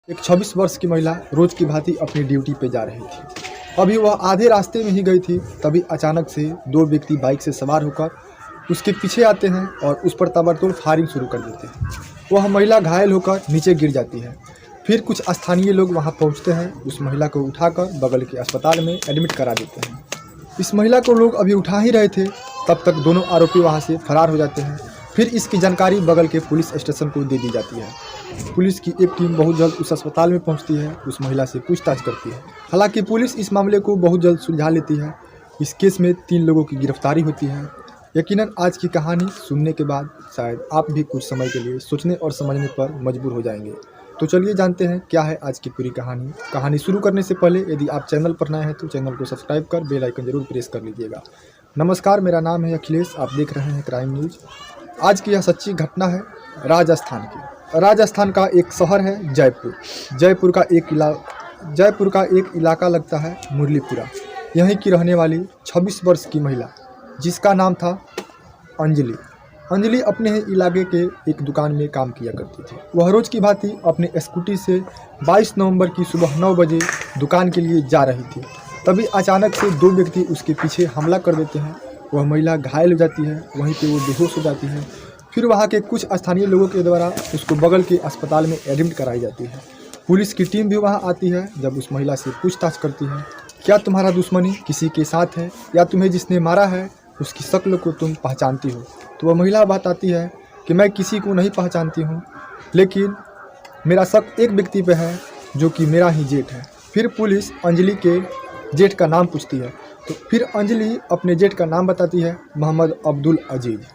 एक 26 वर्ष की महिला रोज की भांति अपनी ड्यूटी पे जा रही थी। अभी वह आधे रास्ते में ही गई थी, तभी अचानक से दो व्यक्ति बाइक से सवार होकर उसके पीछे आते हैं और उस पर ताबड़तोड़ फायरिंग शुरू कर देते हैं। वह महिला घायल होकर नीचे गिर जाती है। फिर कुछ स्थानीय लोग वहां पहुंचते हैं, उस महिला को उठाकर बगल के अस्पताल में एडमिट करा देते हैं। इस महिला को लोग अभी उठा ही रहे थे, तब तक दोनों आरोपी वहां से फरार हो जाते हैं। फिर इसकी जानकारी बगल के पुलिस स्टेशन को दे दी जाती है। पुलिस की एक टीम बहुत जल्द उस अस्पताल में पहुंचती है, उस महिला से पूछताछ करती है। हालांकि पुलिस इस मामले को बहुत जल्द सुलझा लेती है। इस केस में 3 लोगों की गिरफ्तारी होती है। यकीनन आज की कहानी सुनने के बाद शायद आप भी कुछ समय के लिए सोचने और समझने पर मजबूर हो जाएंगे। तो चलिए जानते हैं क्या है आज की पूरी कहानी। कहानी शुरू करने से पहले यदि आप चैनल पर नए हैं तो चैनल को सब्सक्राइब कर बेल आइकन जरूर प्रेस कर लीजिएगा। नमस्कार, मेरा नाम है अखिलेश, आप देख रहे हैं क्राइम न्यूज। आज की यह सच्ची घटना है राजस्थान की। राजस्थान का एक शहर है जयपुर। जयपुर का एक इलाका लगता है मुरलीपुरा। यहीं की रहने वाली 26 वर्ष की महिला जिसका नाम था अंजलि अपने ही इलाके के एक दुकान में काम किया करती थी। वह रोज की भांति अपने स्कूटी से 22 नवंबर की सुबह 9 बजे दुकान के लिए जा रही थी। तभी अचानक से 2 व्यक्ति उसके पीछे हमला कर देते हैं। वह महिला घायल हो जाती है, वहीं पे वो बेहोश हो जाती है। फिर वहाँ के कुछ स्थानीय लोगों के द्वारा उसको बगल के अस्पताल में एडमिट कराई जाती है। पुलिस की टीम भी वहाँ आती है। जब उस महिला से पूछताछ करती है, क्या तुम्हारा दुश्मनी किसी के साथ है या तुम्हें जिसने मारा है उसकी शक्ल को तुम पहचानती हो? तो वह महिला बताती है कि मैं किसी को नहीं पहचानती हूँ, लेकिन मेरा शक एक व्यक्ति पे है जो कि मेरा ही जेठ है। फिर पुलिस अंजलि के जेठ का नाम पूछती है, तो फिर अंजलि अपने जेठ का नाम बताती है, मोहम्मद अब्दुल अजीज।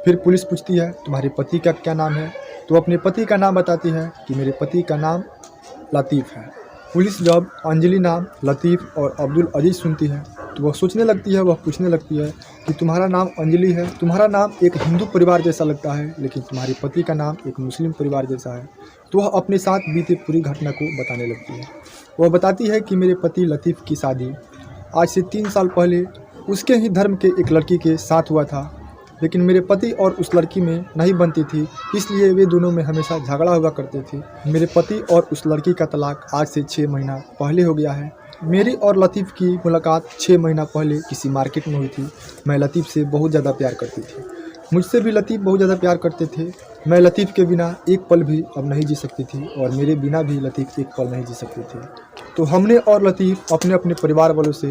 फिर पुलिस पूछती है तुम्हारे पति का क्या नाम है? तो अपने पति का नाम बताती है कि मेरे पति का नाम लतीफ़ है। पुलिस जब अंजलि नाम लतीफ़ और अब्दुल अजीज सुनती है तो वह सोचने लगती है, वह पूछने लगती है कि तुम्हारा नाम अंजलि है, तुम्हारा नाम एक हिंदू परिवार जैसा लगता है, लेकिन तुम्हारे पति का नाम एक मुस्लिम परिवार जैसा है। तो वह अपने साथ बीते पूरी घटना को बताने लगती है। वह बताती है कि मेरे पति लतीफ़ की शादी आज से 3 साल पहले उसके ही धर्म के एक लड़की के साथ हुआ था, लेकिन मेरे पति और उस लड़की में नहीं बनती थी, इसलिए वे दोनों में हमेशा झगड़ा हुआ करते थे। मेरे पति और उस लड़की का तलाक आज से 6 महीना पहले हो गया है। मेरी और लतीफ़ की मुलाकात 6 महीना पहले किसी मार्केट में हुई थी। मैं लतीफ़ से बहुत ज़्यादा प्यार करती थी, मुझसे भी लतीफ़ बहुत ज़्यादा प्यार करते थे। मैं लतीफ़ के बिना एक पल भी अब नहीं जी सकती थी और मेरे बिना भी लतीफ़ एक पल नहीं जी सकती थी। तो हमने और लतीफ़ अपने अपने परिवार वालों से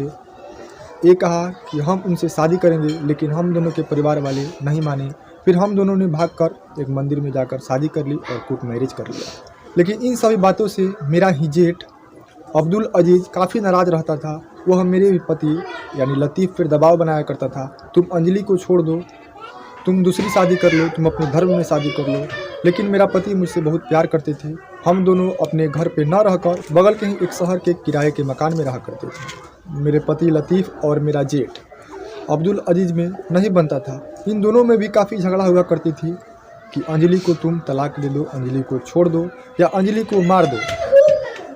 ये कहा कि हम उनसे शादी करेंगे, लेकिन हम दोनों के परिवार वाले नहीं माने। फिर हम दोनों ने भागकर एक मंदिर में जाकर शादी कर ली और कोर्ट मैरिज कर लिया। लेकिन इन सभी बातों से मेरा ही जेठ अब्दुल अजीज काफ़ी नाराज़ रहता था। वह मेरे भी पति यानी लतीफ़ पर दबाव बनाया करता था, तुम अंजलि को छोड़ दो, तुम दूसरी शादी कर लो, तुम अपने धर्म में शादी कर लो। लेकिन मेरा पति मुझसे बहुत प्यार करते थे। हम दोनों अपने घर पे न रहकर बगल के ही एक शहर के किराए के मकान में रहा करते थे। मेरे पति लतीफ़ और मेरा जेठ अब्दुल अजीज में नहीं बनता था। इन दोनों में भी काफ़ी झगड़ा हुआ करती थी कि अंजलि को तुम तलाक दे दो, अंजलि को छोड़ दो या अंजलि को मार दो।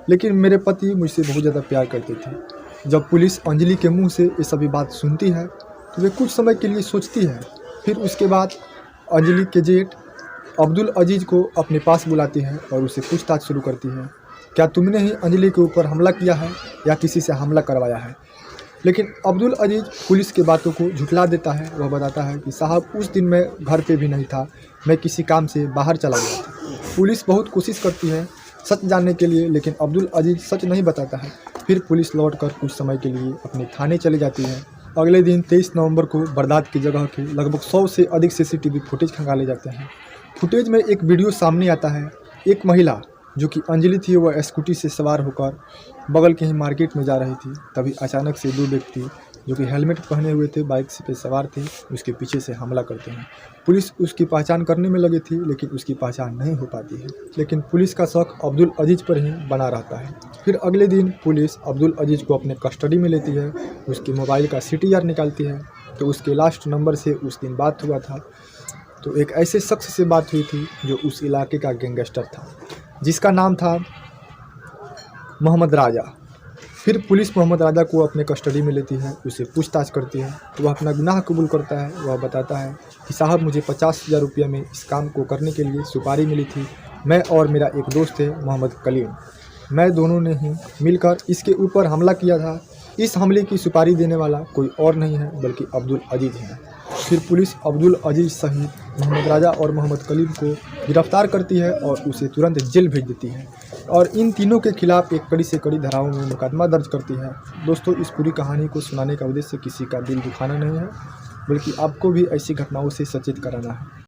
लेकिन मेरे पति मुझसे बहुत ज़्यादा प्यार करते थे। जब पुलिस अंजलि के मुंह से ये सभी बात सुनती है तो वे कुछ समय के लिए सोचती है। फिर उसके बाद अंजलि के जेठ अब्दुल अजीज को अपने पास बुलाती है और उसे पूछताछ शुरू करती है, क्या तुमने ही अंजलि के ऊपर हमला किया है या किसी से हमला करवाया है? लेकिन अब्दुल अजीज पुलिस के बातों को झुठला देता है। वह बताता है कि साहब उस दिन मैं घर पे भी नहीं था, मैं किसी काम से बाहर चला गया था। पुलिस बहुत कोशिश करती है सच जानने के लिए, लेकिन अब्दुल अजीज सच नहीं बताता है। फिर पुलिस लौटकर कुछ समय के लिए अपने थाने चली जाती है। अगले दिन 23 नवंबर को बरदात की जगह के लगभग 100 से अधिक CCTV फुटेज खंगाले जाते हैं। फुटेज में एक वीडियो सामने आता है। एक महिला जो कि अंजलि थी, वह स्कूटी से सवार होकर बगल के ही मार्केट में जा रही थी। तभी अचानक से 2 व्यक्ति जो कि हेलमेट पहने हुए थे, बाइक पे सवार थे, उसके पीछे से हमला करते हैं। पुलिस उसकी पहचान करने में लगी थी, लेकिन उसकी पहचान नहीं हो पाती है। लेकिन पुलिस का शक अब्दुल अजीज पर ही बना रहता है। फिर अगले दिन पुलिस अब्दुल अजीज को अपने कस्टडी में लेती है, उसके मोबाइल का CTR निकालती है। तो उसके लास्ट नंबर से उस दिन बात हुआ था, तो एक ऐसे शख्स से बात हुई थी जो उस इलाके का गैंगस्टर था, जिसका नाम था मोहम्मद राजा। फिर पुलिस मोहम्मद राजा को अपने कस्टडी में लेती है, उसे पूछताछ करती है। तो वह अपना गुनाह कबूल करता है। वह बताता है कि साहब मुझे 50,000 रुपया में इस काम को करने के लिए सुपारी मिली थी मैं और मेरा एक दोस्त है मोहम्मद कलीम, मैं दोनों ने ही मिलकर इसके ऊपर हमला किया था। इस हमले की सुपारी देने वाला कोई और नहीं है बल्कि अब्दुल अजीज़ है। फिर पुलिस अब्दुल अजीज़ सहित मोहम्मद राजा और मोहम्मद कलीम को गिरफ्तार करती है और उसे तुरंत जेल भेज देती है और इन तीनों के खिलाफ एक कड़ी से कड़ी धाराओं में मुकदमा दर्ज करती है। दोस्तों, इस पूरी कहानी को सुनाने का उद्देश्य किसी का दिल दुखाना नहीं है बल्कि आपको भी ऐसी घटनाओं से सचेत कराना है।